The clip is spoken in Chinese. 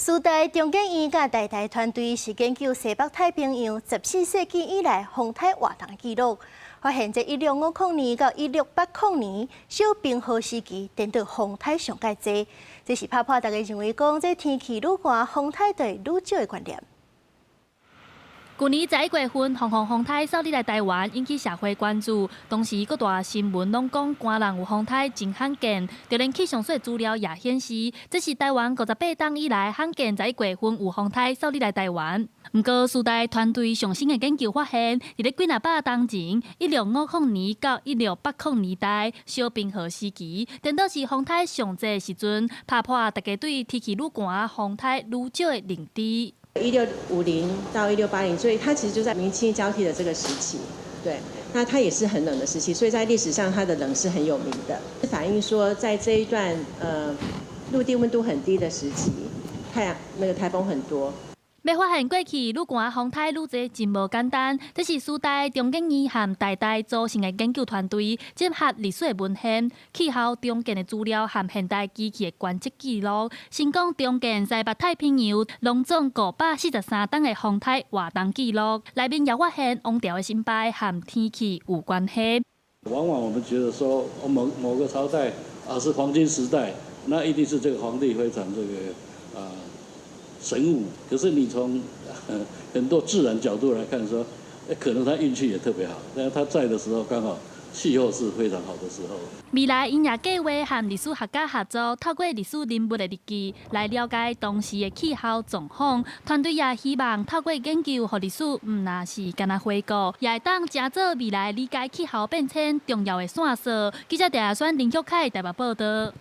苏大中建院甲台大团队是研究西北太平洋14世纪以来风台活动记录，发现在1650年到1680年小冰河时期，颠倒风台上介多，这是打破大家认为讲这天气愈寒，风台就会愈少的观念。 去年11月份，红红风台扫入来台湾，引起社会关注。当时各大新闻拢讲，寒人有风台真罕见，就连气象所资料也显示，这是台湾58档以来罕见11月份有风台扫入来台湾。不过，苏大团队上新的研究发现，伫咧几百当前，1650年到1680年代小冰河时期，颠倒是风台上济时阵，打破大家对天气愈寒、风台愈少的认知。 1650到1680，所以它其实就在明清交替的这个时期，对，那它也是很冷的时期，所以在历史上它的冷是很有名的，反映说在这一段陆地温度很低的时期，台风很多。 要发现过去愈寒风台愈多真无简单，这是苏大中建院和台大组成的研究团队，结合历史的文献、气候中建的资料和现代机器的观测记录，成功中建西北太平洋拢总543档的风台活动记录，内面也发现王朝的兴败和天气有关系。往往我们觉得说，某个朝代是黄金时代，那一定是这个皇帝非常神武，可是你从很多自然角度来看说，可能他运气也特别好，但是他在的时候刚好气候是非常好的时候。未来因也计划和历史学家合作，透过历史人物的日记来了解当时的气候状况。团队也希望透过研究，和历史唔那是干那回顾，也会当加做未来理解气候变迁重要的线索。记者陈亚轩、林旭凯台北报道。